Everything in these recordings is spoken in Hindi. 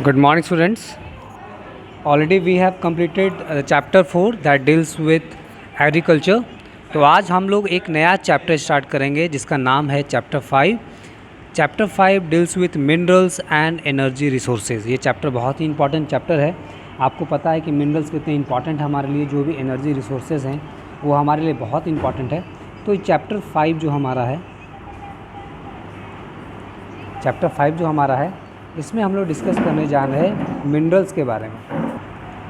Good morning, students. Already we have completed chapter 4 that deals with agriculture. तो आज हम लोग एक नया चैप्टर स्टार्ट करेंगे जिसका नाम है chapter 5. Chapter 5 deals with minerals and energy resources. ये चैप्टर बहुत ही इंपॉर्टेंट चैप्टर है. आपको पता है कि मिनरल्स कितने इंपॉर्टेंट हैं हमारे लिए, जो भी एनर्जी रिसोर्सेज हैं वो हमारे लिए बहुत इंपॉर्टेंट है. तो चैप्टर 5 जो हमारा है इसमें हम लोग डिस्कस करने जा रहे हैं मिनरल्स के बारे में.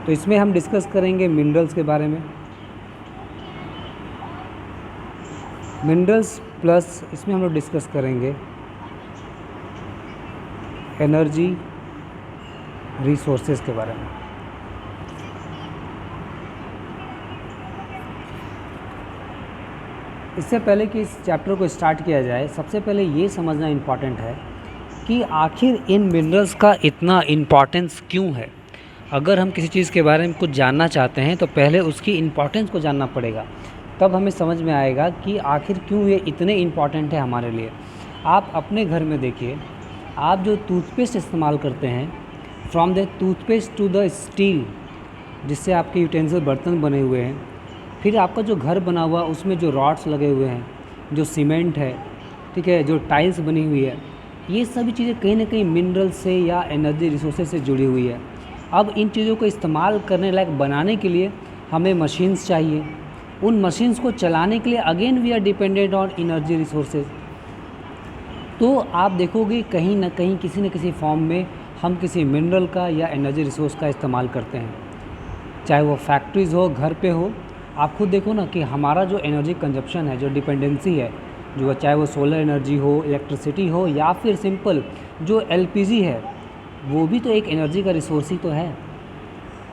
तो इसमें हम डिस्कस करेंगे मिनरल्स के बारे में, मिनरल्स प्लस इसमें हम लोग डिस्कस करेंगे एनर्जी रिसोर्सेज के बारे में. इससे पहले कि इस चैप्टर को स्टार्ट किया जाए, सबसे पहले ये समझना इम्पॉर्टेंट है कि आखिर इन मिनरल्स का इतना इम्पॉर्टेंस क्यों है. अगर हम किसी चीज़ के बारे में कुछ जानना चाहते हैं तो पहले उसकी इम्पॉर्टेंस को जानना पड़ेगा, तब हमें समझ में आएगा कि आखिर क्यों ये इतने इम्पॉर्टेंट है हमारे लिए. आप अपने घर में देखिए, आप जो टूथपेस्ट इस्तेमाल करते हैं, from the toothpaste to the steel जिससे आपके यूटेंसिल बर्तन बने हुए हैं, फिर आपका जो घर बना हुआ उसमें जो रॉड्स लगे हुए हैं, जो सीमेंट है, ठीक है, जो टाइल्स बनी हुई है, ये सभी चीज़ें कहीं ना कहीं मिनरल से या एनर्जी रिसोर्सेज से जुड़ी हुई है. अब इन चीज़ों को इस्तेमाल करने लायक बनाने के लिए हमें मशीन्स चाहिए. उन मशीन्स को चलाने के लिए again we are dependent on energy resources. तो आप देखोगे कहीं ना कहीं किसी न किसी फॉर्म में हम किसी मिनरल का या एनर्जी रिसोर्स का इस्तेमाल करते हैं, चाहे वो फैक्ट्रीज़ हो, घर पे हो. आप खुद देखो ना कि हमारा जो एनर्जी कंजप्शन है, जो डिपेंडेंसी है, जो चाहे वो सोलर एनर्जी हो, इलेक्ट्रिसिटी हो, या फिर सिंपल जो एलपीजी है, वो भी तो एक एनर्जी का रिसोर्स ही तो है.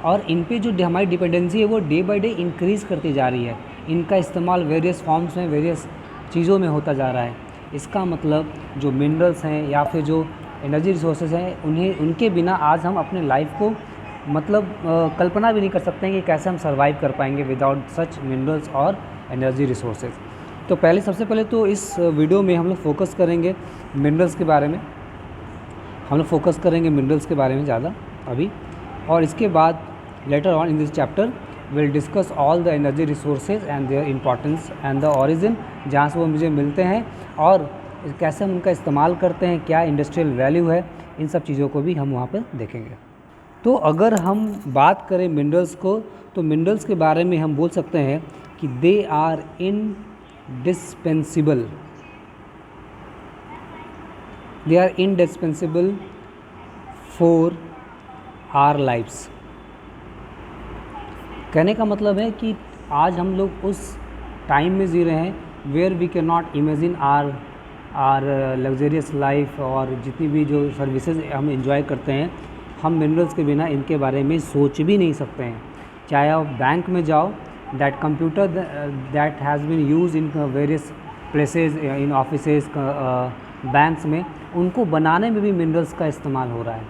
और इन पे जो हमारी डिपेंडेंसी है वो डे बाय डे इंक्रीज़ करती जा रही है. इनका इस्तेमाल वेरियस फॉर्म्स में, वेरियस चीज़ों में होता जा रहा है. इसका मतलब जो मिनरल्स हैं या फिर जो एनर्जी रिसोर्सेज हैं, उनके बिना आज हम अपने लाइफ को कल्पना भी नहीं कर सकते हैं कि कैसे हम सर्वाइव कर पाएंगे विदाउट सच मिनरल्स और एनर्जी रिसोर्सेज. तो सबसे पहले तो इस वीडियो में हम लोग फोकस करेंगे मिनरल्स के बारे में. ज़्यादा अभी, और इसके बाद later on in this chapter will discuss all the energy resources and their importance and the origin, जहाँ से वो मुझे मिलते हैं और कैसे हम उनका इस्तेमाल करते हैं, क्या इंडस्ट्रियल वैल्यू है, इन सब चीज़ों को भी हम वहाँ पर देखेंगे. तो अगर हम बात करें मिनरल्स को, तो मिनरल्स के बारे में हम बोल सकते हैं कि they are indispensable for our lives. कहने का मतलब है कि आज हम लोग उस टाइम में जी रहे हैं where we can not imagine our luxurious life, और जितनी भी जो सर्विसेज हम एंजॉय करते हैं, हम मिनरल्स के बिना इनके बारे में सोच भी नहीं सकते हैं. चाहे आप बैंक में जाओ, that computer that has been use in various places, in offices, banks में, उनको बनाने में भी मिनरल्स का इस्तेमाल हो रहा है.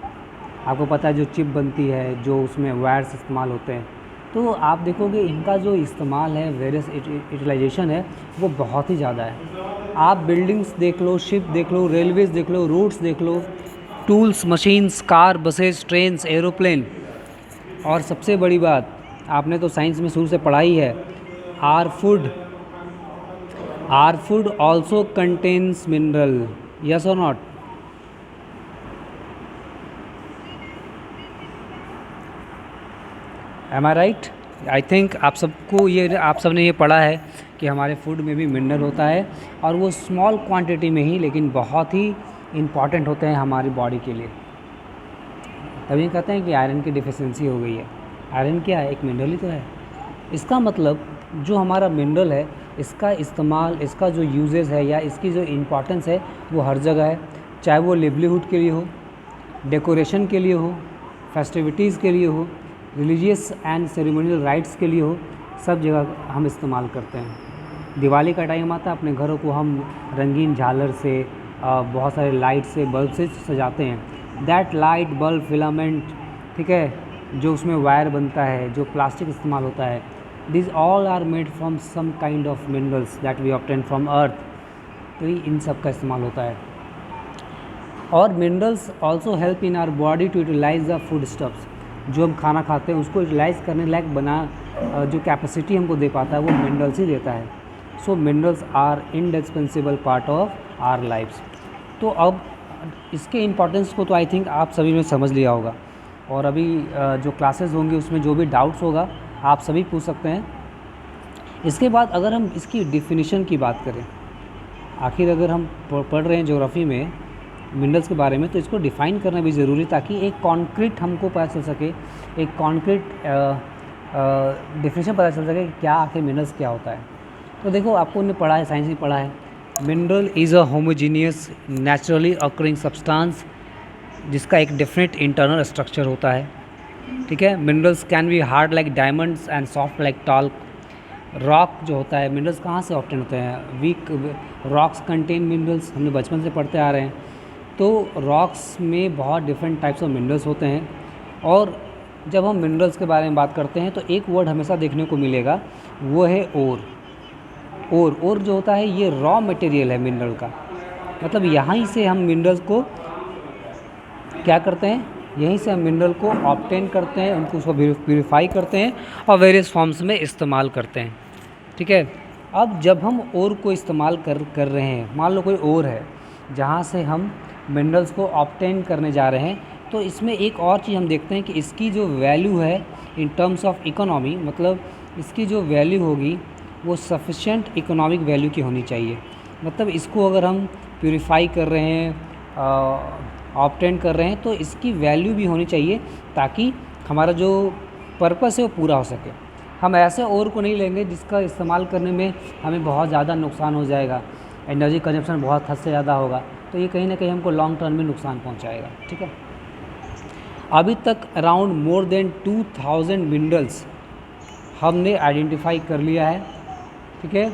आपको पता है जो चिप बनती है, जो उसमें वायर्स इस्तेमाल होते हैं, तो आप देखोगे इनका जो इस्तेमाल है, वेरियस यूटिलाइजेशन है, वो बहुत ही ज़्यादा है. आप बिल्डिंग्स देख लो, शिप देख लो, रेलवेज़ देख लो, रोड्स देख लो, tools, machines, car, buses, trains, aeroplane, और सबसे बड़ी बात आपने तो साइंस में शुरू से पढ़ा ही है, are food also contains mineral. Yes और not? Am I right? I think आप सबने ये पढ़ा है कि हमारे फूड में भी मिनरल होता है, और वो स्मॉल क्वांटिटी में ही, लेकिन बहुत ही इम्पॉर्टेंट होते हैं हमारी बॉडी के लिए. तभी कहते हैं कि आयरन की डिफिशियंसी हो गई है. आयरन क्या है? एक मिनरल ही तो है. इसका मतलब जो हमारा मिनरल है, इसका इस्तेमाल, इसका जो यूजेस है या इसकी जो इम्पॉर्टेंस है, वो हर जगह है. चाहे वो लिवलीहुड के लिए हो, डेकोरेशन के लिए हो, फेस्टिविटीज़ के लिए हो, रिलीजियस एंड सेरेमोनियल राइट्स के लिए हो, सब जगह हम इस्तेमाल करते हैं. दिवाली का टाइम आता है, अपने घरों को हम रंगीन झालर से, बहुत सारे लाइट से, बल्ब से सजाते हैं. दैट लाइट, बल्ब, फिलामेंट, ठीक है, जो उसमें वायर बनता है, जो प्लास्टिक इस्तेमाल होता है, this all are made from some kind of minerals that we obtain from earth. तो इन सब का इस्तेमाल होता है. और minerals also help in our body to utilise the food stuffs, जो हम खाना खाते हैं उसको यूटिलाइज करने लायक जो कैपेसिटी हमको दे पाता है वो मिनरल्स ही देता है। So minerals are indispensable part of our lifes. तो अब इसके इम्पोर्टेंस को तो आई थिंक आप सभी ने समझ लिया होगा, और अभी जो क्लासेस होंगी उसमें जो भी डाउट्स होगा आप सभी पूछ सकते हैं। इसके बाद अगर हम इसकी डिफिनीशन की बात करें, आखिर अगर हम पढ़ रहे हैं ज्योग्राफी में मिनरल्स के बारे में तो इसको डिफ़ाइन करना भी ज़रूरी, ताकि एक कॉन्क्रीट हमको पता चल सके, एक कॉन्क्रीट डिफिनीशन पता चल सके कि क्या आखिर मिनरल्स क्या होता है। तो देखो, आपको ने पढ़ा है, साइंस में पढ़ा है, mineral is a homogeneous naturally occurring substance जिसका एक डेफिनेट इंटरनल स्ट्रक्चर होता है। ठीक है, minerals can be hard like diamonds and soft like talk. Rock जो होता है, मिनरल्स कहाँ से ऑब्टेन होते हैं? वीक रॉक्स कंटेन मिनरल्स, हमने बचपन से पढ़ते आ रहे हैं। तो रॉक्स में बहुत डिफरेंट टाइप्स ऑफ मिनरल्स होते हैं, और जब हम मिनरल्स के बारे में बात करते हैं तो एक वर्ड हमेशा देखने को मिलेगा, वो है ओर। ओर जो होता है ये रॉ मटेरियल है मिनरल का, मतलब यहाँ से हम मिनरल्स को क्या करते हैं, यहीं से हम मिनरल को ऑब्टेन करते हैं, उनको उसको प्यूरिफाई करते हैं और वेरियस फॉर्म्स में इस्तेमाल करते हैं। ठीक है, अब जब हम ओर को इस्तेमाल कर रहे हैं, मान लो कोई ओर है जहाँ से हम मिनरल्स को ऑब्टेन करने जा रहे हैं, तो इसमें एक और चीज़ हम देखते हैं कि इसकी जो वैल्यू है इन टर्म्स ऑफ इकोनॉमी, मतलब इसकी जो वैल्यू होगी वो सफिशेंट इकोनॉमिक वैल्यू की होनी चाहिए। मतलब इसको अगर हम प्यूरिफाई कर रहे हैं, ऑब्टेन कर रहे हैं, तो इसकी वैल्यू भी होनी चाहिए ताकि हमारा जो पर्पस है वो पूरा हो सके। हम ऐसे और को नहीं लेंगे जिसका इस्तेमाल करने में हमें बहुत ज़्यादा नुकसान हो जाएगा, एनर्जी कंजप्शन बहुत हद से ज़्यादा होगा, तो ये कहीं ना कहीं हमको लॉन्ग टर्म में नुकसान पहुंचाएगा। ठीक है, अभी तक अराउंड मोर देन 2000 मिनरल्स हमने आइडेंटिफाई कर लिया है। ठीक है,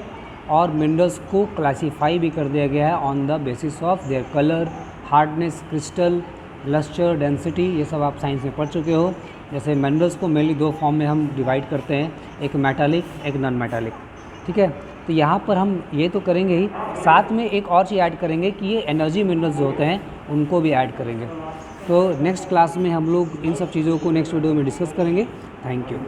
और मिनरल्स को क्लासीफाई भी कर दिया गया है on the basis of their colour, hardness, crystal, lustre, density, ये सब आप साइंस में पढ़ चुके हो। जैसे मिनरल्स को मेनली दो फॉर्म में हम डिवाइड करते हैं, एक मेटालिक, एक नॉन मेटालिक। ठीक है, तो यहाँ पर हम ये तो करेंगे ही, साथ में एक और चीज़ ऐड करेंगे कि ये एनर्जी मिनरल्स जो होते हैं उनको भी ऐड करेंगे। तो नेक्स्ट क्लास में हम लोग इन सब चीज़ों को नेक्स्ट वीडियो में डिस्कस करेंगे। Thank you.